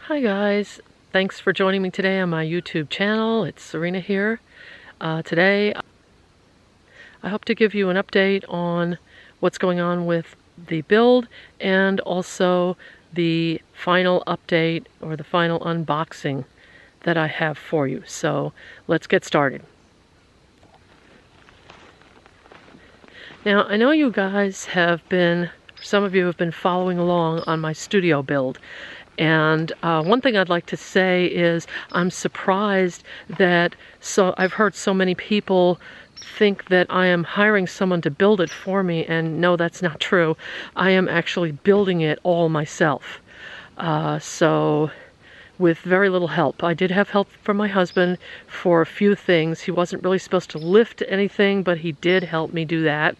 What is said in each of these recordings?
Hi guys, thanks for joining me today on my YouTube channel. It's Serena here. Today I hope to give you an update on what's going on with the build and also the final update or the final unboxing that I have for you. So let's get started. Now I know you guys have been, some of you have been following along on my studio build. And one thing I'd like to say is I'm surprised that I've heard so many people think that I am hiring someone to build it for me, and no, that's not true. I am actually building it all myself. So with very little help. I did have help from my husband for a few things. He wasn't really supposed to lift anything, but he did help me do that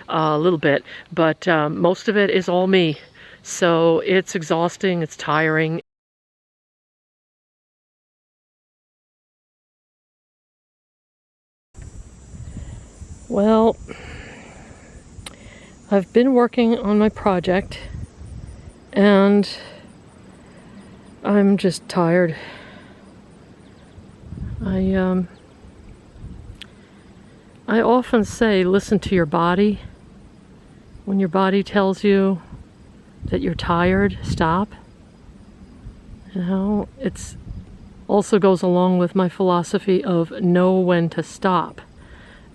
a little bit. But most of it is all me. So it's exhausting, it's tiring. Well, I've been working on my project and I'm just tired. I often say listen to your body. When your body tells you that you're tired, stop. You know, it's also goes along with my philosophy of know when to stop.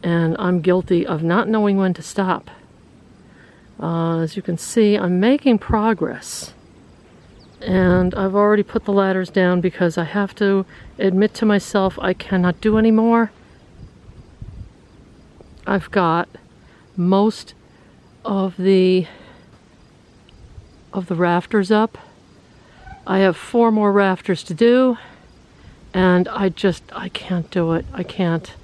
And I'm guilty of not knowing when to stop. As you can see, I'm making progress. And I've already put the ladders down because I have to admit to myself I cannot do any more. I've got most of the rafters up. I have 4 more rafters to do, and I can't do it. I can't.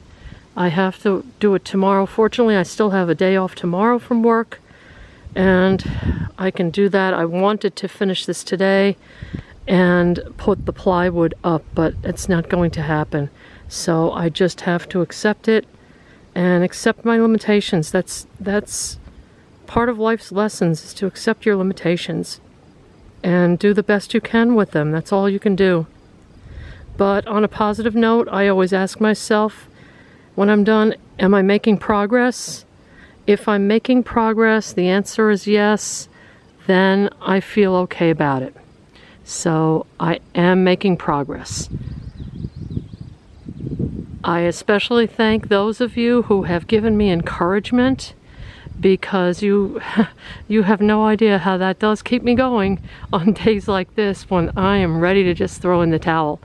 I have to do it tomorrow. Fortunately, I still have a day off tomorrow from work, and I can do that. I wanted to finish this today and put the plywood up, but it's not going to happen. So I just have to accept it and accept my limitations. That's part of life's lessons, is to accept your limitations and do the best you can with them. That's all you can do. But on a positive note, I always ask myself when I'm done, am I making progress? If I'm making progress, the answer is yes, then I feel okay about it. So I am making progress. I especially thank those of you who have given me encouragement, because you have no idea how that does keep me going on days like this when I am ready to just throw in the towel.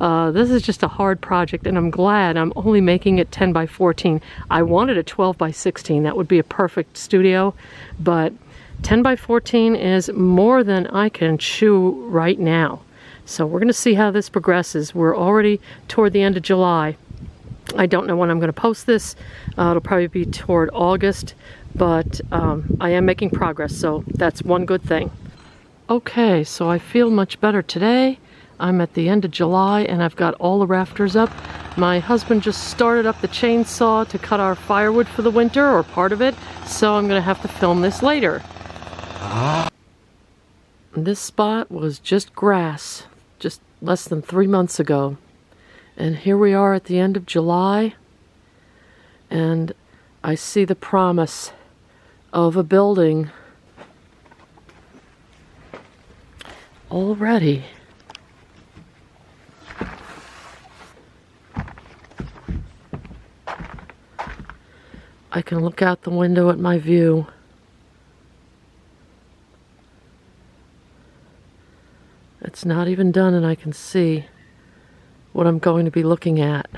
This is just a hard project, and I'm glad I'm only making it 10 by 14. I wanted a 12 by 16. That would be a perfect studio, but 10 by 14 is more than I can chew right now. So we're going to see how this progresses. We're already toward the end of July. I don't know when I'm going to post this. It'll probably be toward August, but I am making progress, so that's one good thing. Okay, so I feel much better today. I'm at the end of July and I've got all the rafters up. My husband just started up the chainsaw to cut our firewood for the winter, or part of it, so I'm going to have to film this later. This spot was just grass just less than 3 months ago. And here we are at the end of July, and I see the promise of a building already. I can look out the window at my view. It's not even done, and I can see what I'm going to be looking at.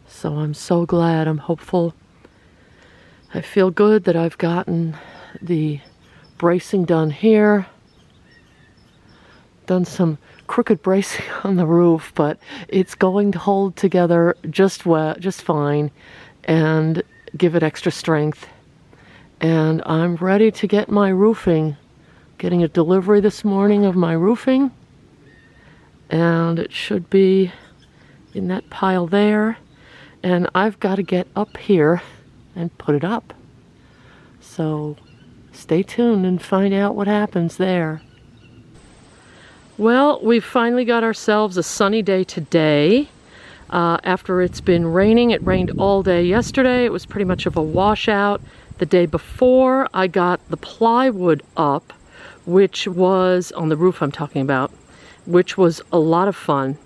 So I'm so glad, I'm hopeful. I feel good that I've gotten the bracing done here. Done some crooked bracing on the roof, but it's going to hold together just fine and give it extra strength. And I'm ready to get my roofing. Getting a delivery this morning of my roofing. And it should be in that pile there, and I've got to get up here and put it up. So stay tuned and find out what happens there. Well, we've finally got ourselves a sunny day today. After it's been raining, it rained all day yesterday. It was pretty much of a washout. The day before, I got the plywood up, which was on the roof I'm talking about, which was a lot of fun.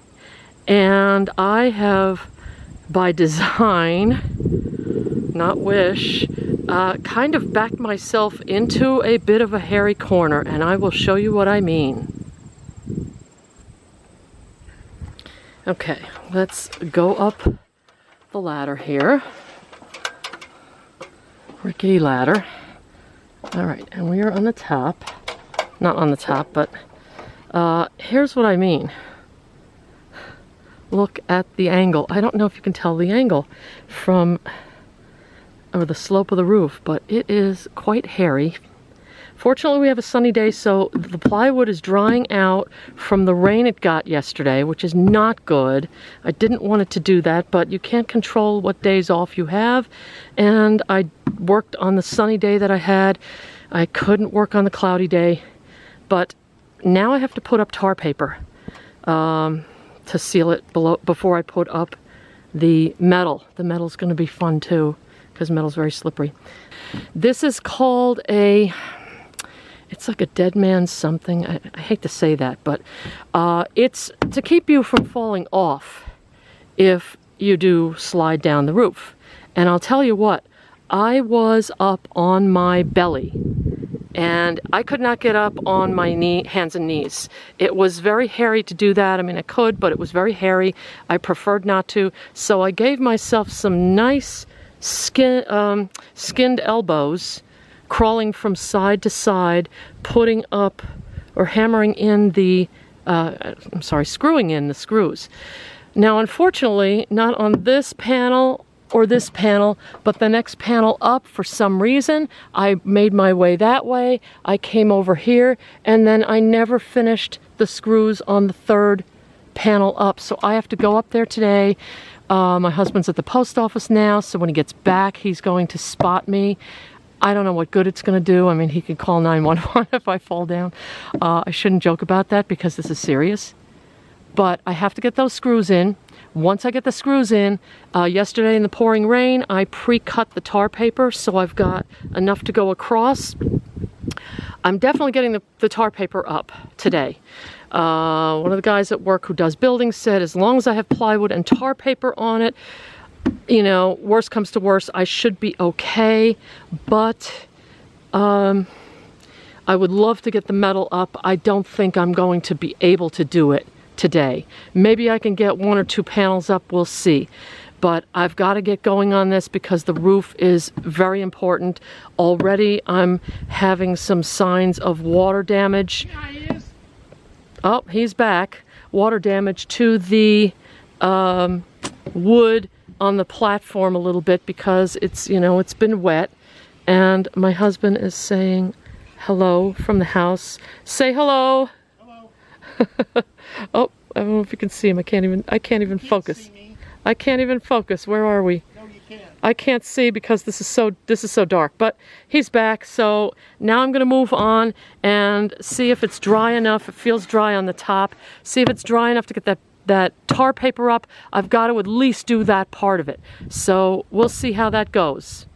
And I have, by design, not wish, kind of backed myself into a bit of a hairy corner, and I will show you what I mean. Okay, let's go up the ladder here. Rickety ladder. All right, and we are on the top. Not on the top, but here's what I mean. Look at the angle. I don't know if you can tell the angle from or the slope of the roof, but it is quite hairy. Fortunately, we have a sunny day, so the plywood is drying out from the rain it got yesterday, which is not good. I didn't want it to do that, but you can't control what days off you have. And I worked on the sunny day that I had. I couldn't work on the cloudy day, but now I have to put up tar paper to seal it before I put up the metal. The metal's going to be fun too, because metal's very slippery. This is called a... It's like a dead man's something. I hate to say that, but it's to keep you from falling off if you do slide down the roof. And I'll tell you what, I was up on my belly and I could not get up on my hands and knees. It was very hairy to do that. I mean, I could, but it was very hairy. I preferred not to. So I gave myself some nice skinned elbows, crawling from side to side, putting up or hammering in the, screwing in the screws. Now, unfortunately, not on this panel or this panel, but the next panel up, for some reason, I made my way that way. I came over here, and then I never finished the screws on the third panel up. So I have to go up there today. My husband's at the post office now, so when he gets back, he's going to spot me. I don't know what good it's going to do. I mean, he can call 911 if I fall down. I shouldn't joke about that because this is serious. But I have to get those screws in. Once I get the screws in, yesterday in the pouring rain, I pre-cut the tar paper, so I've got enough to go across. I'm definitely getting the tar paper up today. One of the guys at work who does buildings said as long as I have plywood and tar paper on it, you know, worst comes to worst, I should be okay, but I would love to get the metal up. I don't think I'm going to be able to do it today. Maybe I can get 1 or 2 panels up, we'll see. But I've got to get going on this because the roof is very important. Already I'm having some signs of water damage. Yeah, he is. Oh, he's back. Water damage to the wood on the platform a little bit because it's, you know, it's been wet. And my husband is saying hello from the house. Say hello. Hello. Oh, I don't know if you can see him. I can't even focus. See me. I can't even focus. Where are we? No, you can't. I can't see because this is so dark, but he's back. So now I'm going to move on and see if it's dry enough. It feels dry on the top. See if it's dry enough to get that tar paper up. I've got to at least do that part of it. So we'll see how that goes.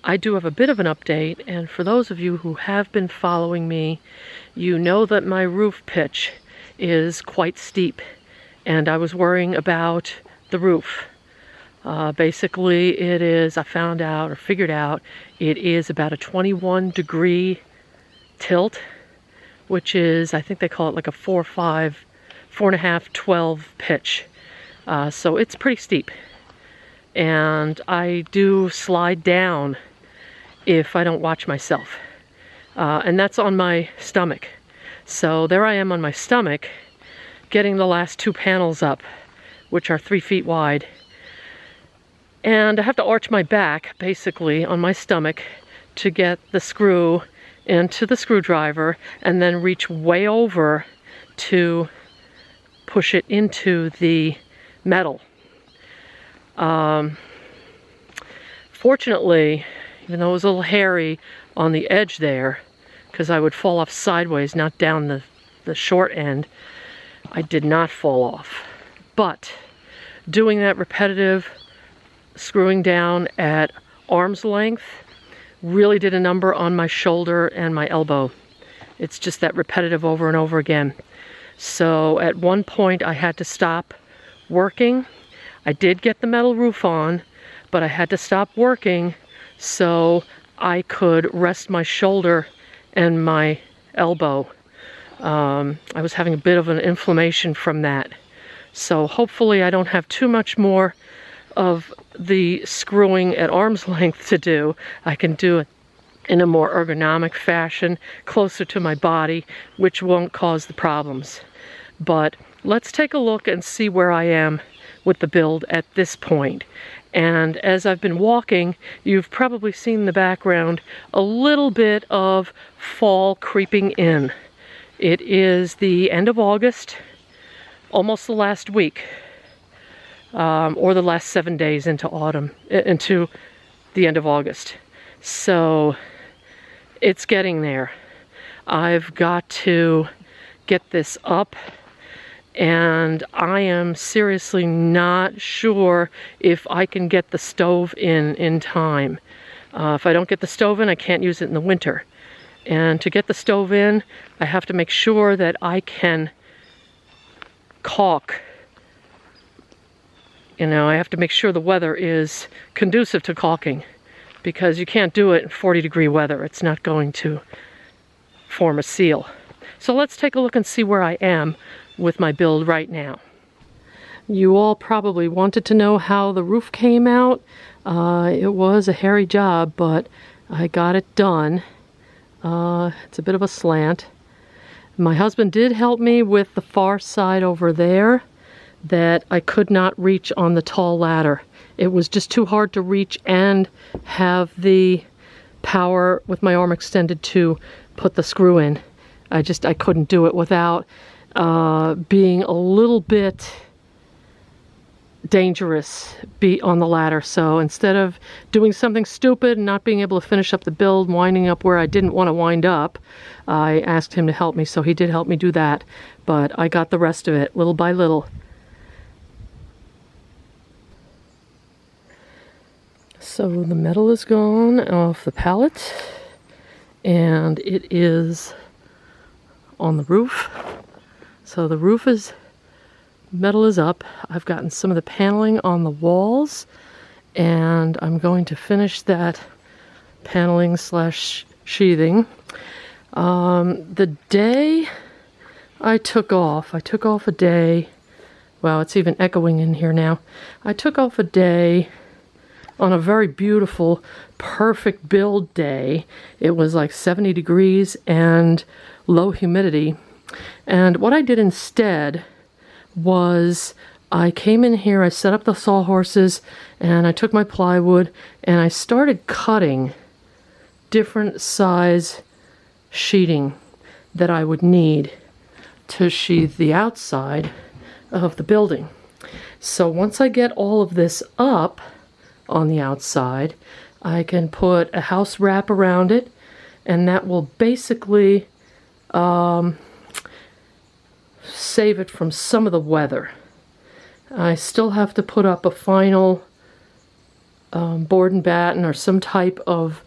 I do have a bit of an update, and for those of you who have been following me, you know that my roof pitch is quite steep, and I was worrying about the roof. Basically, it is, I found out or figured out, it is about a 21-degree tilt, which is, I think they call it like a 4.5, 12 pitch. So it's pretty steep. And I do slide down if I don't watch myself. And that's on my stomach. So there I am on my stomach, getting the last 2 panels up, which are 3 feet wide. And I have to arch my back, basically, on my stomach to get the screw into the screwdriver and then reach way over to push it into the metal. Fortunately, even though it was a little hairy on the edge there, because I would fall off sideways, not down the short end, I did not fall off. But doing that repetitive screwing down at arm's length really did a number on my shoulder and my elbow. It's just that repetitive over and over again. So at one point I had to stop working. I did get the metal roof on, but I had to stop working so I could rest my shoulder and my elbow. I was having a bit of an inflammation from that. So hopefully I don't have too much more of the screwing at arm's length to do. I can do it in a more ergonomic fashion, closer to my body, which won't cause the problems. But let's take a look and see where I am with the build at this point. And as I've been walking, you've probably seen in the background a little bit of fall creeping in. It is the end of August, almost the last week, or the last 7 days into autumn, into the end of August. So it's getting there. I've got to get this up, and I am seriously not sure if I can get the stove in time. If I don't get the stove in, I can't use it in the winter. And to get the stove in, I have to make sure that I can caulk. You know, I have to make sure the weather is conducive to caulking, because you can't do it in 40-degree weather. It's not going to form a seal. So let's take a look and see where I am with my build right now. You all probably wanted to know how the roof came out. It was a hairy job, but I got it done. It's a bit of a slant. My husband did help me with the far side over there that I could not reach on the tall ladder. It was just too hard to reach and have the power with my arm extended to put the screw in. I couldn't do it without being a little bit dangerous on the ladder. So instead of doing something stupid and not being able to finish up the build, winding up where I didn't want to wind up, I asked him to help me, so he did help me do that. But I got the rest of it little by little. So the metal is gone off the pallet, and it is on the roof. So the roof is, metal is up. I've gotten some of the paneling on the walls, and I'm going to finish that paneling slash sheathing. The day I took off a day. Wow, it's even echoing in here now. I took off a day on a very beautiful, perfect build day. It was like 70 degrees and low humidity. And what I did instead was I came in here, I set up the sawhorses, and I took my plywood and I started cutting different size sheeting that I would need to sheathe the outside of the building. So once I get all of this up on the outside, I can put a house wrap around it, and that will basically save it from some of the weather. I still have to put up a final board and batten or some type of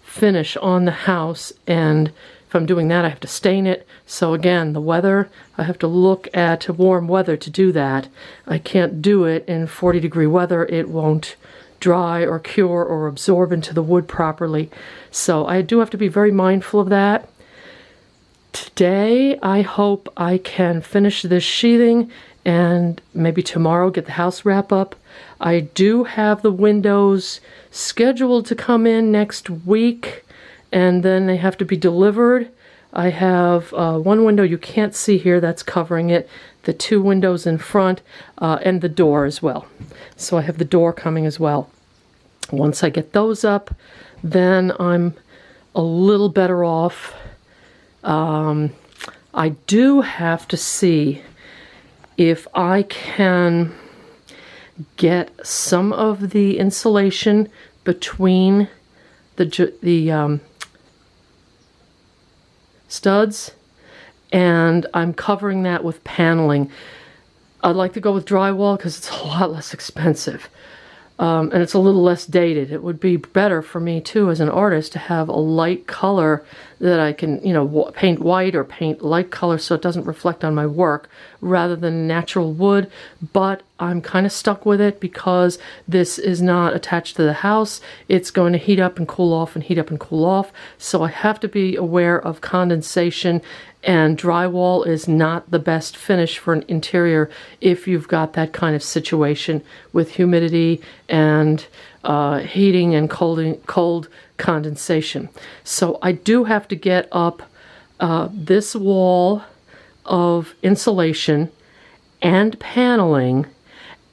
finish on the house, and if I'm doing that I have to stain it. So again, the weather, I have to look at warm weather to do that. I can't do it in 40-degree weather. It won't dry or cure or absorb into the wood properly. So I do have to be very mindful of that. Today I hope I can finish this sheathing, and maybe tomorrow get the house wrap up. I do have the windows scheduled to come in next week, and then they have to be delivered. I have one window you can't see here that's covering it, the two windows in front, and the door as well. So I have the door coming as well. Once I get those up, then I'm a little better off. I do have to see if I can get some of the insulation between the studs, and I'm covering that with paneling. I'd like to go with drywall because it's a lot less expensive. And it's a little less dated. It would be better for me too as an artist to have a light color that I can, you know, paint white or paint light color so it doesn't reflect on my work rather than natural wood. But I'm kind of stuck with it because this is not attached to the house. It's going to heat up and cool off and heat up and cool off. So I have to be aware of condensation, and drywall is not the best finish for an interior if you've got that kind of situation with humidity and heating and cold condensation. So I do have to get up this wall of insulation and paneling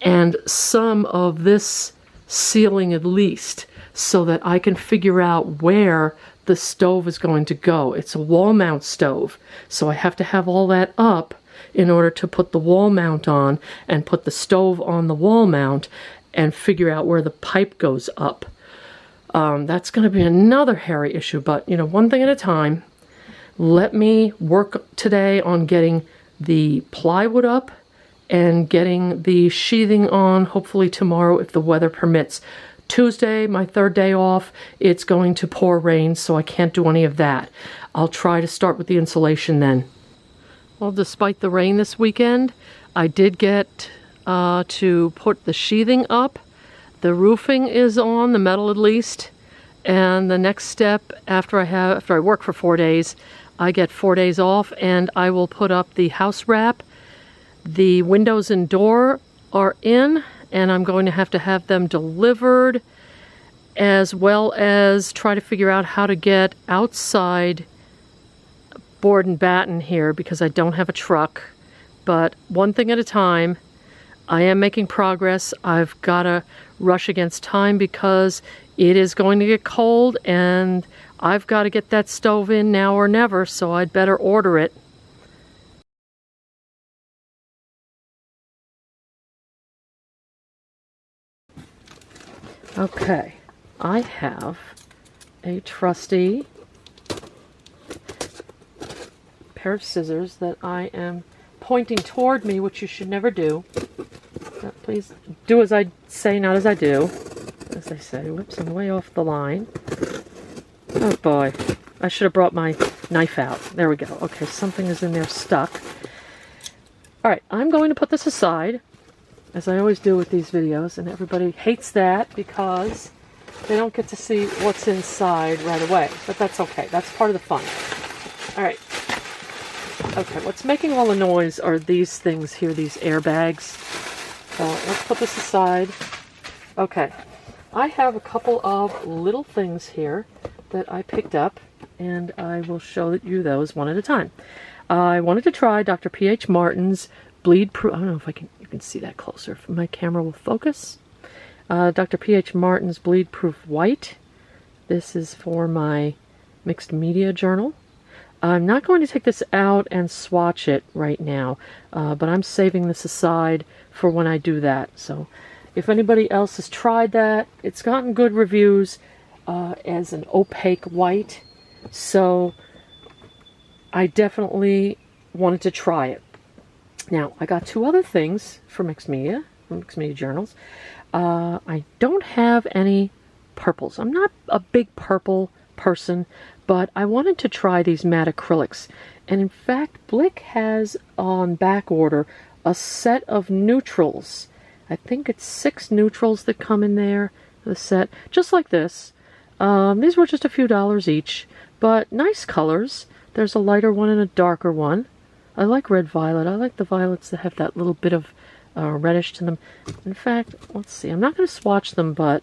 and some of this ceiling at least, so that I can figure out where the stove is going to go. It's a wall mount stove, so I have to have all that up in order to put the wall mount on and put the stove on the wall mount and figure out where the pipe goes up. That's going to be another hairy issue, but you know, one thing at a time. Let me work today on getting the plywood up and getting the sheathing on, hopefully tomorrow if the weather permits. Tuesday, my third day off, it's going to pour rain, so I can't do any of that. I'll try to start with the insulation then. Well, despite the rain this weekend, I did get to put the sheathing up. The roofing is on, the metal at least, and the next step after I work for 4 days, I get 4 days off and I will put up the house wrap. The windows and door are in, and I'm going to have them delivered, as well as try to figure out how to get outside board and batten here because I don't have a truck. But one thing at a time. I am making progress. I've got to rush against time because it is going to get cold and I've got to get that stove in now or never, so I'd better order it. Okay, I have a trusty pair of scissors that I am pointing toward me, which you should never do. Please do as I say, not as I do. As they say, whoops, I'm way off the line. Oh boy, I should have brought my knife out. There we go. Okay, something is in there stuck. Alright, I'm going to put this aside, as I always do with these videos, and everybody hates that because they don't get to see what's inside right away. But that's okay. That's part of the fun. Alright. Okay, what's making all the noise are these things here, these airbags. So let's put this aside. Okay, I have a couple of little things here that I picked up, and I will show you those one at a time. I wanted to try Dr. P.H. Martin's bleed proof. I don't know if you can see that closer. If my camera will focus. Dr. P.H. Martin's bleed proof white. This is for my mixed media journal. I'm not going to take this out and swatch it right now, but I'm saving this aside for when I do that. So if anybody else has tried that, it's gotten good reviews as an opaque white, so I definitely wanted to try it. Now, I got two other things for mixed media journals. I don't have any purples. I'm not a big purple person, but I wanted to try these matte acrylics. And in fact, Blick has on back order a set of neutrals. I think it's 6 neutrals that come in there, the set, just like this. These were just a few dollars each, but nice colors. There's a lighter one and a darker one. I like red violet. I like the violets that have that little bit of reddish to them. In fact, let's see. I'm not going to swatch them, but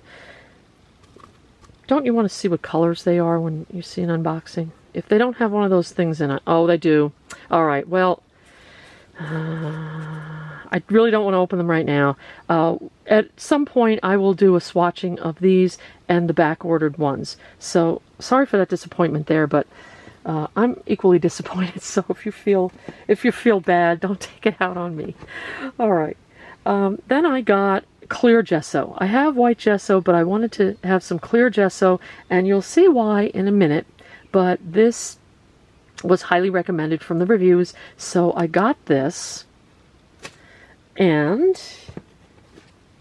don't you want to see what colors they are when you see an unboxing? If they don't have one of those things in it. Oh, they do. All right. Well, I really don't want to open them right now. At some point, I will do a swatching of these and the back-ordered ones. So, sorry for that disappointment there, but I'm equally disappointed. So if you feel bad, don't take it out on me. All right. Then I got clear gesso. I have white gesso, but I wanted to have some clear gesso, and you'll see why in a minute. But this was highly recommended from the reviews, so I got this. And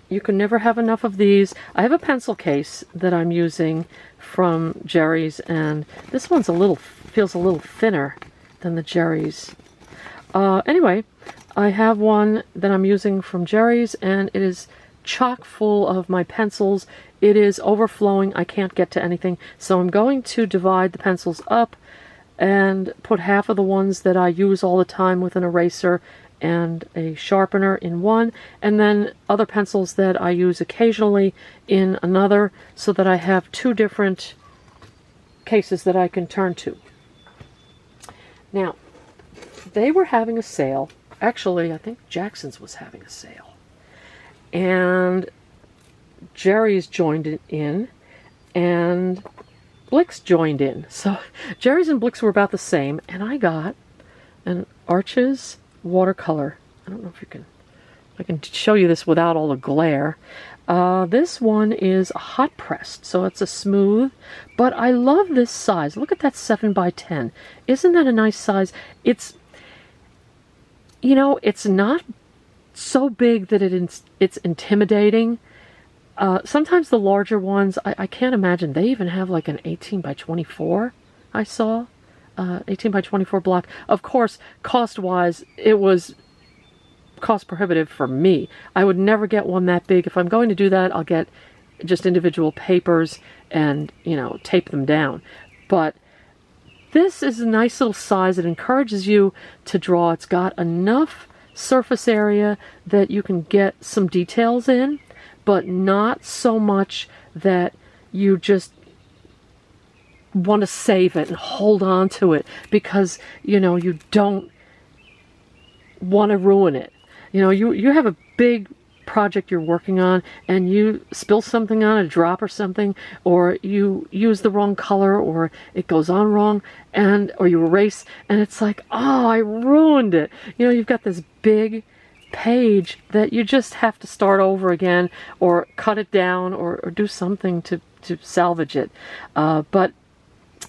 you can never have enough of these. I have a pencil case that I'm using from Jerry's, and this one's feels a little thinner than the Jerry's. Anyway, I have one that I'm using from Jerry's, and it is chock full of my pencils. It is overflowing. I can't get to anything, so I'm going to divide the pencils up and put half of the ones that I use all the time with an eraser and a sharpener in one, and then other pencils that I use occasionally in another, so that I have two different cases that I can turn to. Now, they were having a sale. Actually, I think Jackson's was having a sale. And Jerry's joined it in, and Blick's joined in. So Jerry's and Blick's were about the same, and I got an Arches watercolor. I don't know if I can show you this without all the glare. This one is a hot pressed, so it's a smooth, but I love this size. Look at that 7 by 10. Isn't that a nice size? It's, you know, it's not so big that it's intimidating. Sometimes the larger ones, I can't imagine. They even have like an 18 by 24, I saw. 18 by 24 block. Of course, cost-wise, it was cost prohibitive for me. I would never get one that big. If I'm going to do that, I'll get just individual papers and, you know, tape them down. But this is a nice little size. It encourages you to draw. It's got enough surface area that you can get some details in, but not so much that you just want to save it and hold on to it because, you know, you don't want to ruin it. You know, you have a big project you're working on and you spill something on a drop or something, or you use the wrong color, or it goes on wrong, or you erase, and it's like, oh, I ruined it. You know, you've got this big page that you just have to start over again, or cut it down, or do something to salvage it. But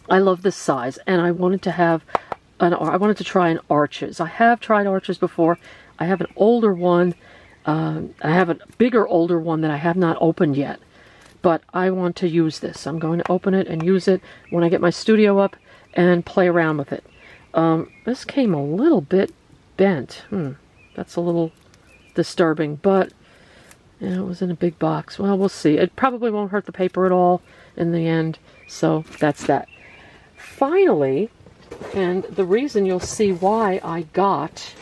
I love this size, and I wanted to try an Arches. I have tried Arches before. I have an older one. I have a bigger, older one that I have not opened yet. But I want to use this. I'm going to open it and use it when I get my studio up and play around with it. This came a little bit bent. That's a little disturbing, but yeah, it was in a big box. Well, we'll see. It probably won't hurt the paper at all in the end. So that's that. Finally, and the reason you'll see why I got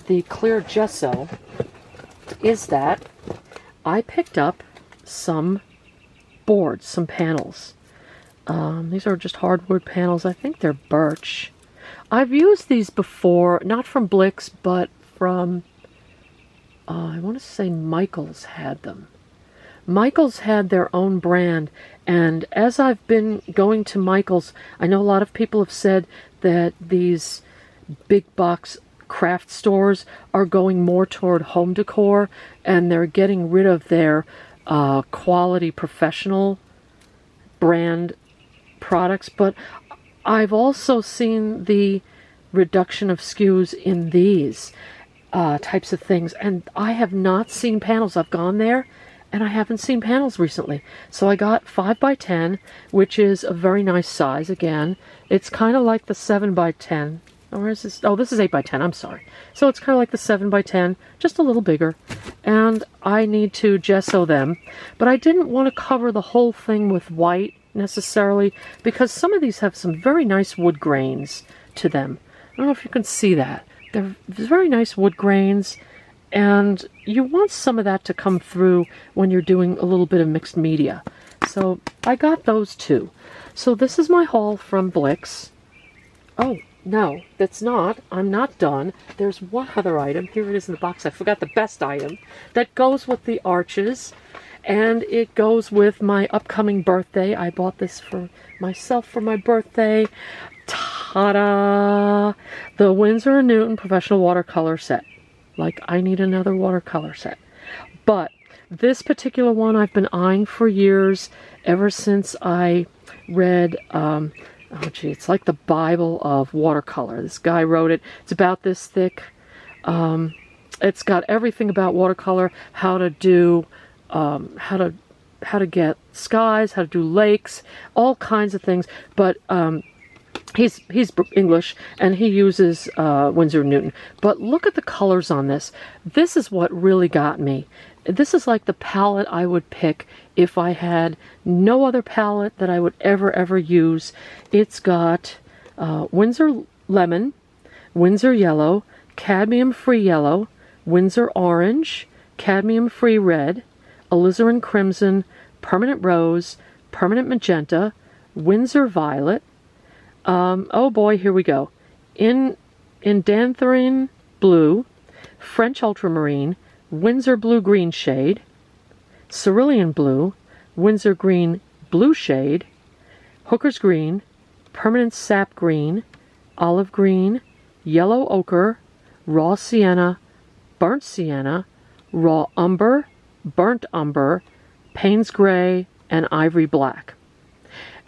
the clear gesso is that I picked up some boards, some panels. These are just hardwood panels. I think they're birch. I've used these before, not from Blick's, but from, I want to say Michael's had them. Michael's had their own brand, and as I've been going to Michael's, I know a lot of people have said that these big box craft stores are going more toward home decor, and they're getting rid of their quality professional brand products. But I've also seen the reduction of SKUs in these types of things, and I have not seen panels. I've gone there and I haven't seen panels recently. So I got 5 by 10, which is a very nice size. Again, it's kind of like the 7 by 10. Or is this? Oh, this is 8 by 10. I'm sorry. So it's kind of like the 7 by 10, just a little bigger. And I need to gesso them. But I didn't want to cover the whole thing with white necessarily, because some of these have some very nice wood grains to them. I don't know if you can see that. They're very nice wood grains. And you want some of that to come through when you're doing a little bit of mixed media. So I got those too. So this is my haul from Blick's. Oh, no, that's not. I'm not done. There's one other item. Here it is in the box. I forgot the best item. That goes with the Arches. And it goes with my upcoming birthday. I bought this for myself for my birthday. Ta-da! The Winsor & Newton Professional Watercolor Set. Like, I need another watercolor set. But This particular one I've been eyeing for years, ever since I read, oh gee, it's like the Bible of watercolor. This guy wrote it. It's about this thick. It's got everything about watercolor, how to do, how to get skies, how to do lakes, all kinds of things. But he's English, and he uses Winsor & Newton. But look at the colors on this. This is what really got me. This is like the palette I would pick if I had no other palette that I would ever use. It's got Winsor Lemon, Winsor Yellow, Cadmium-Free Yellow, Winsor Orange, Cadmium-Free Red, Alizarin Crimson, Permanent Rose, Permanent Magenta, Winsor Violet. Oh boy, here we go. Indanthrine Blue, French Ultramarine, Winsor Blue-Green Shade, Cerulean Blue, Winsor Green Blue Shade, Hooker's Green, Permanent Sap Green, Olive Green, Yellow Ochre, Raw Sienna, Burnt Sienna, Raw Umber, Burnt Umber, Payne's Gray, and Ivory Black.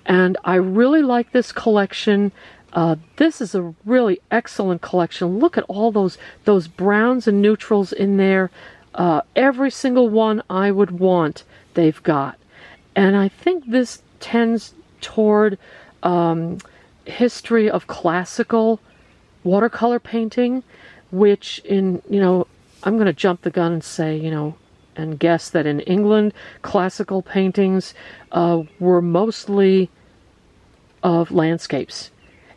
And I really like this collection. This is a really excellent collection. Look at all those browns and neutrals in there. Every single one I would want, they've got. And I think this tends toward history of classical watercolor painting, which I'm going to jump the gun and say, and guess that in England, classical paintings were mostly of landscapes.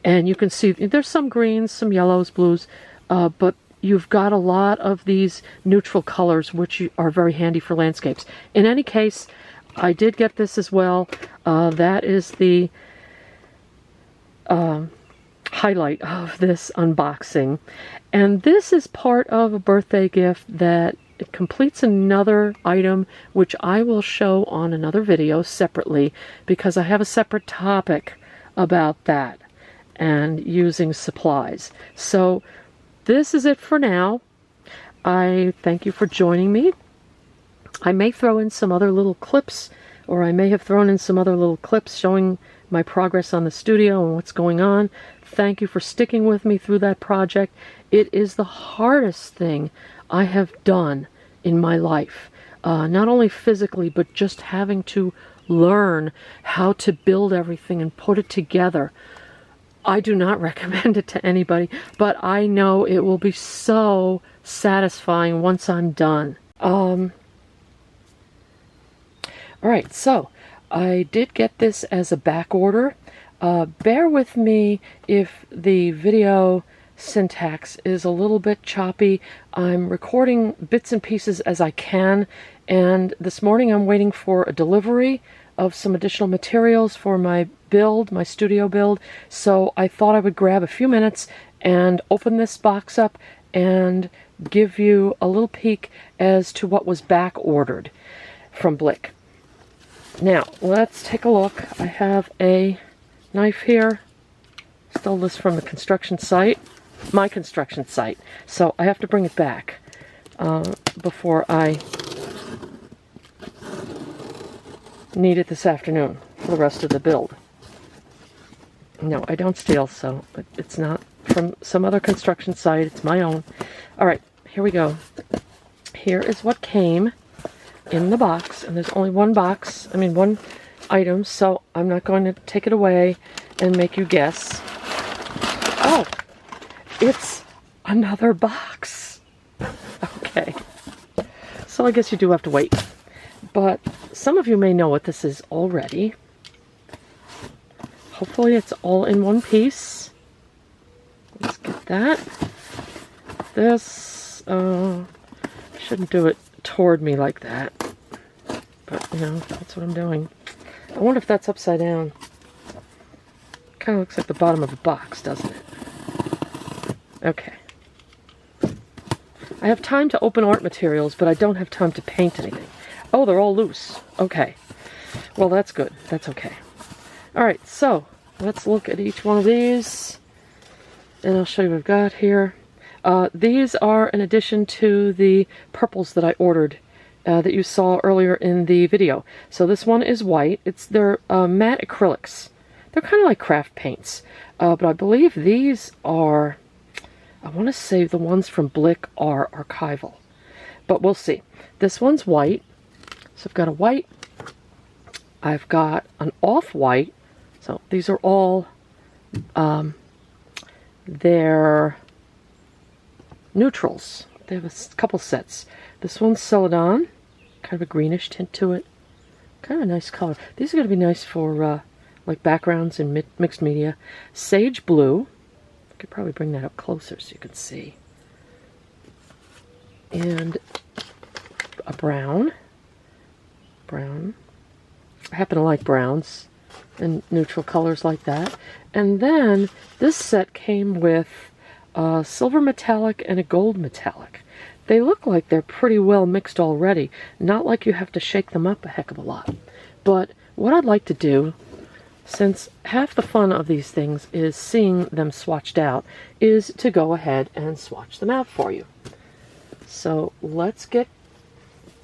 And you can see there's some greens, some yellows, blues, but you've got a lot of these neutral colors, which are very handy for landscapes. In any case, I did get this as well. That is the highlight of this unboxing. And this is part of a birthday gift that it completes another item, which I will show on another video separately, because I have a separate topic about that and using supplies. So this is it for now. I thank you for joining me. I may throw in some other little clips, or I may have thrown in some other little clips showing my progress on the studio and what's going on. Thank you for sticking with me through that project. It is the hardest thing I have done in my life. Not only physically, but just having to learn how to build everything and put it together. I do not recommend it to anybody, but I know it will be so satisfying once I'm done. All right, so I did get this as a back order. Bear with me if the video syntax is a little bit choppy. I'm recording bits and pieces as I can, and this morning I'm waiting for a delivery of some additional materials for my build, my studio build, so I thought I would grab a few minutes and open this box up and give you a little peek as to what was back ordered from Blick. Now, let's take a look. I have a knife here. Stole this from the construction site, my construction site, so I have to bring it back before I need it this afternoon for the rest of the build. No, I don't steal, so it's not from some other construction site. It's my own. All right, here we go. Here is what came in the box, and there's only one item, so I'm not going to take it away and make you guess. Oh, it's another box. Okay, so I guess you do have to wait, but some of you may know what this is already. Hopefully it's all in one piece. Let's get that. This, shouldn't do it toward me like that, but that's what I'm doing. I wonder if that's upside down. Kind of looks like the bottom of a box, doesn't it? Okay. I have time to open art materials, but I don't have time to paint anything. Oh, they're all loose. Okay. Well, that's good. That's okay. All right, so let's look at each one of these, and I'll show you what I've got here. These are in addition to the purples that I ordered that you saw earlier in the video. So this one is white. They're matte acrylics. They're kind of like craft paints, but I believe these are, I want to say the ones from Blick are archival, but we'll see. This one's white, so I've got a white, I've got an off-white, so these are all, they're neutrals. They have a couple sets. This one's Celadon, kind of a greenish tint to it, kind of a nice color. These are going to be nice for like backgrounds in mixed media. Sage Blue, I could probably bring that up closer so you can see. And a brown. I happen to like browns and neutral colors like that. And then this set came with a silver metallic and a gold metallic. They look like they're pretty well mixed already, not like you have to shake them up a heck of a lot. But what I'd like to do, since half the fun of these things is seeing them swatched out, is to go ahead and swatch them out for you. So let's get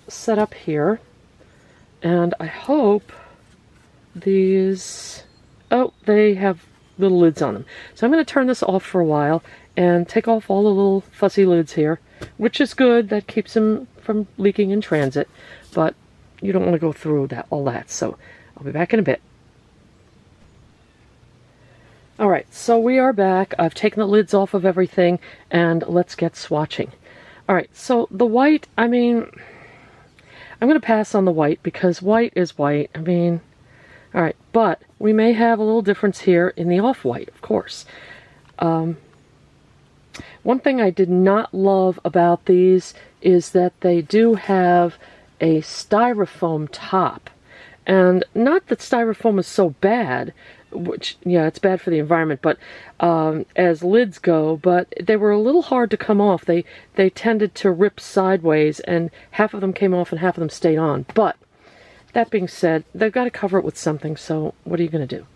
set up here, and I hope these, oh, they have little lids on them. So I'm going to turn this off for a while and take off all the little fussy lids here, which is good. That keeps them from leaking in transit, but you don't want to go through all that. So I'll be back in a bit. Alright, so we are back. I've taken the lids off of everything, and let's get swatching. Alright, so the white, I mean, I'm going to pass on the white because white is white. I mean, alright, but we may have a little difference here in the off-white, of course. One thing I did not love about these is that they do have a styrofoam top. And not that styrofoam is so bad, which, yeah, it's bad for the environment, but as lids go, but they were a little hard to come off. They tended to rip sideways, and half of them came off and half of them stayed on. But that being said, they've got to cover it with something, so what are you going to do?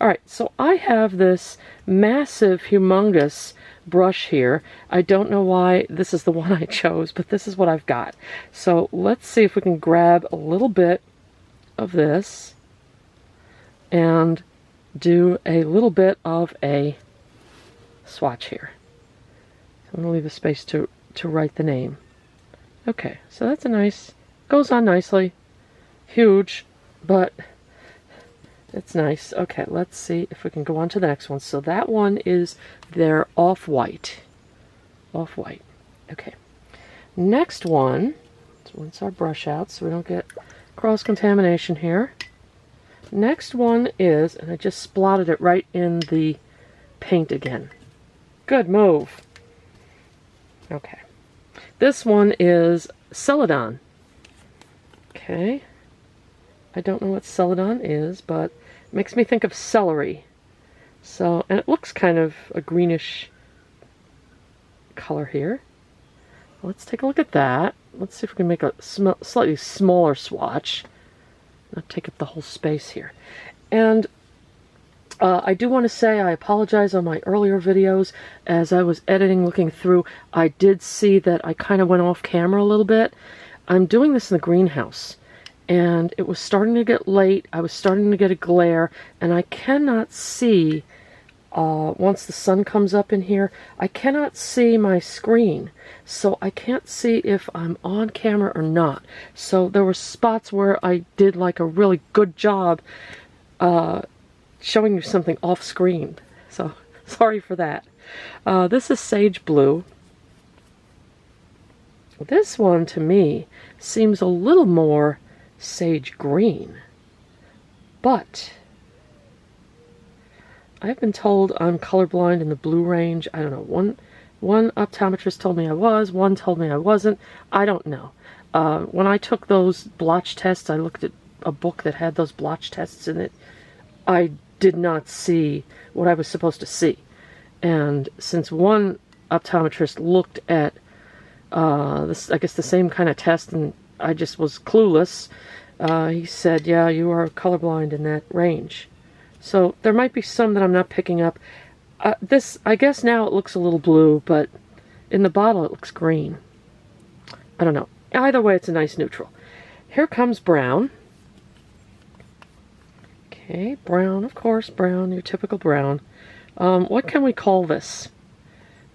Alright, so I have this massive, humongous brush here. I don't know why this is the one I chose, but this is what I've got. So let's see if we can grab a little bit of this and do a little bit of a swatch here. I'm going to leave a space to write the name. Okay, so that's a nice, goes on nicely. Huge, but it's nice. Okay, let's see if we can go on to the next one. So that one is their off-white. Off-white. Okay. Next one, let's rinse our brush out so we don't get cross-contamination here. Next one is, and I just splotted it right in the paint again. Good move. Okay. This one is Celadon. Okay. I don't know what Celadon is, but it makes me think of celery. So, and it looks kind of a greenish color here. Let's take a look at that. Let's see if we can make a slightly smaller swatch. Not take up the whole space here. And I do want to say I apologize on my earlier videos. As I was editing, looking through, I did see that I kind of went off camera a little bit. I'm doing this in the greenhouse, and it was starting to get late. I was starting to get a glare, and I cannot see, once the sun comes up in here, I cannot see my screen. So I can't see if I'm on camera or not. So there were spots where I did like a really good job showing you something off screen. So sorry for that. This is Sage Blue. This one to me seems a little more sage green, but I've been told I'm colorblind in the blue range. I don't know. One optometrist told me I was, one told me I wasn't. I don't know. When I took those blotch tests, I looked at a book that had those blotch tests in it. I did not see what I was supposed to see. And since one optometrist looked at this, I guess the same kind of test, and I just was clueless, he said, yeah, you are colorblind in that range. So there might be some that I'm not picking up. This, I guess now it looks a little blue, but in the bottle it looks green. I don't know. Either way, it's a nice neutral. Here comes brown. Okay, brown, of course, brown, your typical brown. What can we call this?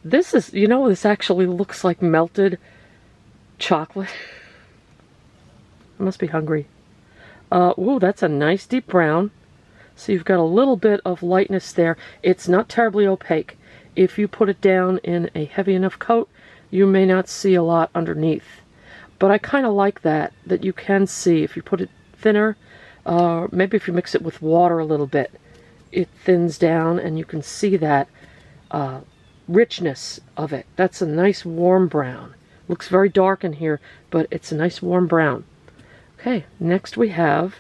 This is, you know, this actually looks like melted chocolate. I must be hungry. Ooh, that's a nice deep brown. So you've got a little bit of lightness there. It's not terribly opaque. If you put it down in a heavy enough coat, you may not see a lot underneath. But I kind of like that you can see. If you put it thinner, maybe if you mix it with water a little bit, it thins down and you can see that richness of it. That's a nice warm brown. Looks very dark in here, but it's a nice warm brown. Okay, next we have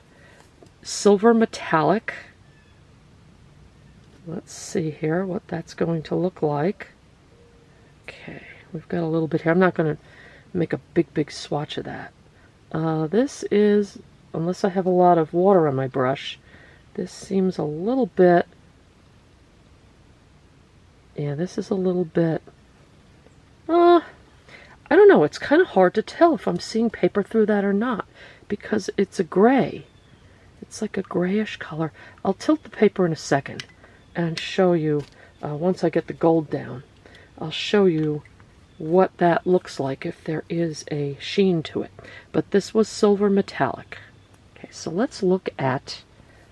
silver metallic. Let's see here what that's going to look like. Okay, we've got a little bit here. I'm not going to make a big swatch of that. This is, unless I have a lot of water on my brush, this seems a little bit, yeah, this is a little bit, I don't know, it's kind of hard to tell if I'm seeing paper through that or not, because it's a gray. It's like a grayish color. I'll tilt the paper in a second and show you, once I get the gold down, I'll show you what that looks like if there is a sheen to it. But this was silver metallic. Okay, so let's look at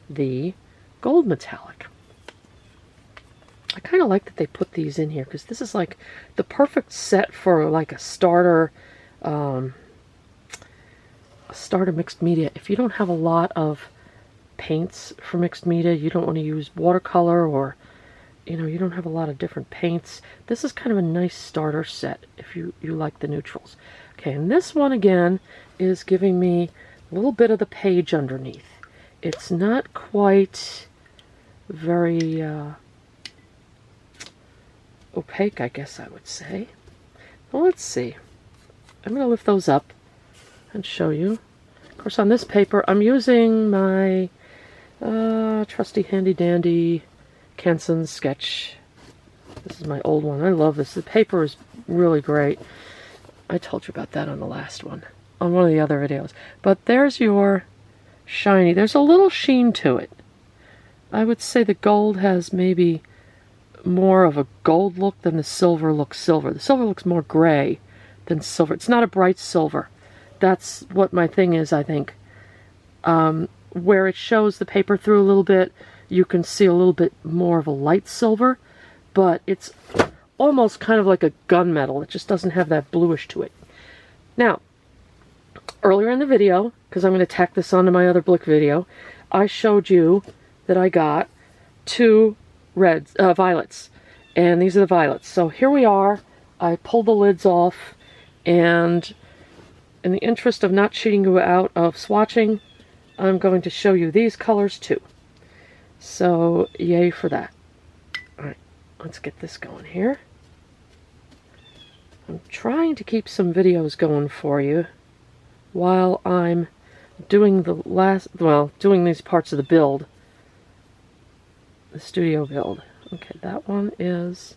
the gold metallic. I kind of like that they put these in here because this is like the perfect set for like a starter mixed media. If you don't have a lot of paints for mixed media, you don't want to use watercolor, or you don't have a lot of different paints, this is kind of a nice starter set if you like the neutrals. Okay, and this one again is giving me a little bit of the page underneath. It's not quite very opaque, I guess I would say. Well, let's see. I'm going to lift those up and show you. Of course, on this paper, I'm using my trusty handy-dandy Canson sketch. This is my old one. I love this. The paper is really great. I told you about that on the last one, on one of the other videos. But there's your shiny. There's a little sheen to it. I would say the gold has maybe more of a gold look than the silver looks silver. The silver looks more gray than silver. It's not a bright silver. That's what my thing is, I think. Where it shows the paper through a little bit, you can see a little bit more of a light silver, but it's almost kind of like a gunmetal. It just doesn't have that bluish to it. Now, earlier in the video, because I'm going to tack this onto my other Blick video, I showed you that I got two violets, and these are the violets. So here we are. I pulled the lids off, and in the interest of not cheating you out of swatching, I'm going to show you these colors too. So yay for that. Alright, let's get this going here. I'm trying to keep some videos going for you while I'm doing doing these parts of the build. The studio build. Okay, that one is,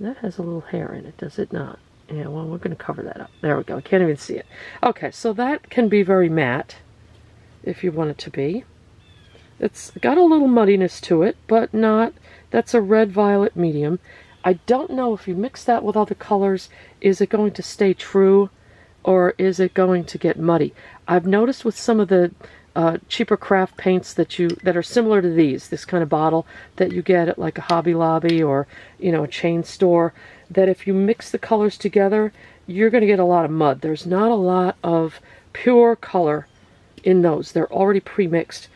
that has a little hair in it, does it not? Yeah, well, we're going to cover that up. There we go. I can't even see it. Okay, so that can be very matte if you want it to be. It's got a little muddiness to it, but not. That's a red-violet medium. I don't know if you mix that with other colors, is it going to stay true or is it going to get muddy? I've noticed with some of the cheaper craft paints that are similar to this kind of bottle that you get at like a Hobby Lobby or a chain store, that if you mix the colors together, you're going to get a lot of mud. There's not a lot of pure color in those. They're already pre-mixed.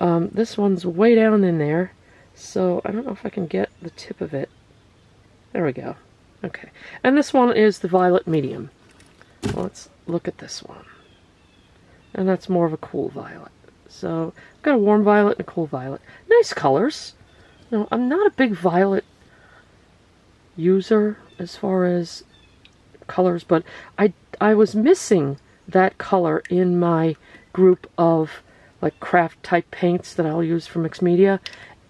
This one's way down in there, so I don't know if I can get the tip of it. There we go. Okay, and this one is the violet medium. Let's look at this one. And that's more of a cool violet. So I've got a warm violet and a cool violet. Nice colors. No, I'm not a big violet user as far as colors, but I was missing that color in my group of like craft type paints that I'll use for mixed media,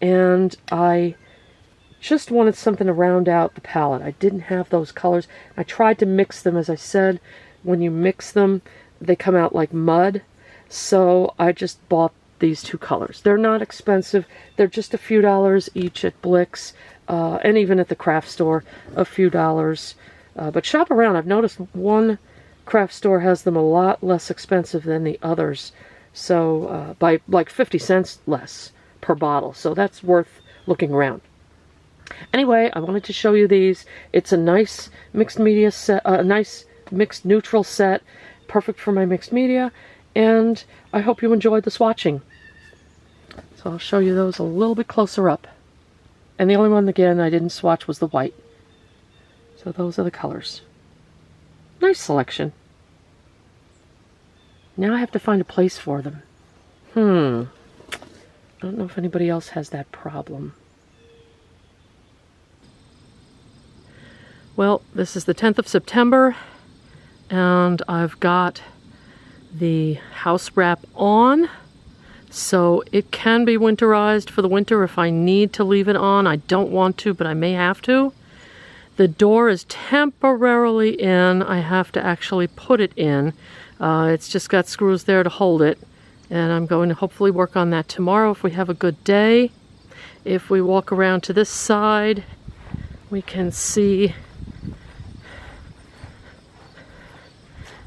and I just wanted something to round out the palette. I didn't have those colors. I tried to mix them. As I said, when you mix them, they come out like mud. So I just bought these two colors. They're not expensive. They're just a few dollars each at Blick's, and even at the craft store, a few dollars. But shop around. I've noticed one craft store has them a lot less expensive than the others. So by like 50 cents less per bottle. So that's worth looking around. Anyway, I wanted to show you these. It's a nice mixed media set, a nice mixed neutral set, perfect for my mixed media, and I hope you enjoyed the swatching. So I'll show you those a little bit closer up. And the only one, again, I didn't swatch was the white. So those are the colors. Nice selection. Now I have to find a place for them. I don't know if anybody else has that problem. Well, this is the 10th of September, and I've got the house wrap on, so it can be winterized for the winter if I need to leave it on. I don't want to, but I may have to. The door is temporarily in. I have to actually put it in. It's just got screws there to hold it, and I'm going to hopefully work on that tomorrow if we have a good day. If we walk around to this side, we can see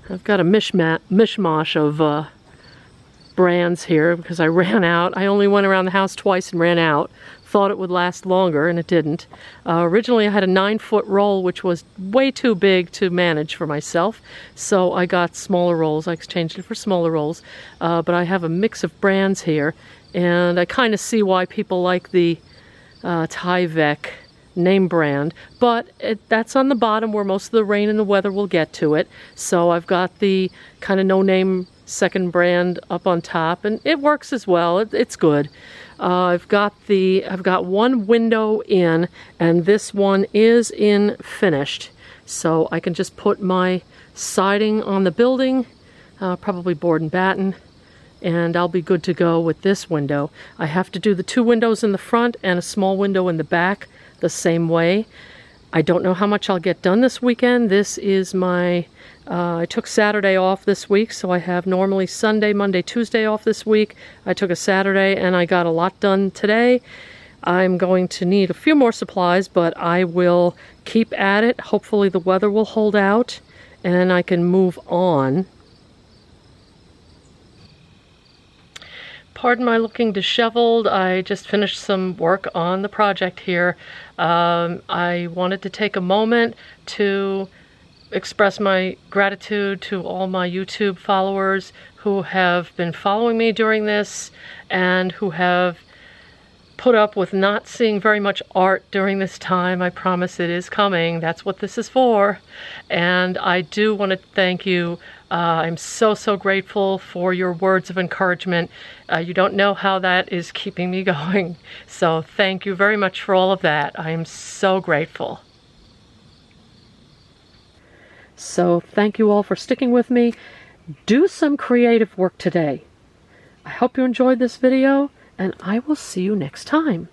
I've got a mishmash of brands here because I ran out. I only went around the house twice and ran out. Thought it would last longer, and it didn't. Originally I had a 9-foot roll, which was way too big to manage for myself, so I got smaller rolls. I exchanged it for smaller rolls, but I have a mix of brands here, and I kind of see why people like the Tyvek name brand, but that's on the bottom where most of the rain and the weather will get to it. So I've got the kind of no-name second brand up on top, and it works as well. It's good. I've got one window in, and this one is in finished, so I can just put my siding on the building, probably board and batten, and I'll be good to go with this window. I have to do the 2 windows in the front and a small window in the back the same way. I don't know how much I'll get done this weekend. This is my I took Saturday off this week, so I have normally Sunday, Monday, Tuesday off this week. I took a Saturday and I got a lot done today. I'm going to need a few more supplies, but I will keep at it. Hopefully the weather will hold out and I can move on. Pardon my looking disheveled. I just finished some work on the project here. I wanted to take a moment to express my gratitude to all my YouTube followers who have been following me during this and who have put up with not seeing very much art during this time. I promise it is coming. That's what this is for. And I do want to thank you. I'm so grateful for your words of encouragement. You don't know how that is keeping me going. So thank you very much for all of that. I am so grateful. So thank you all for sticking with me. Do some creative work today. I hope you enjoyed this video, and I will see you next time.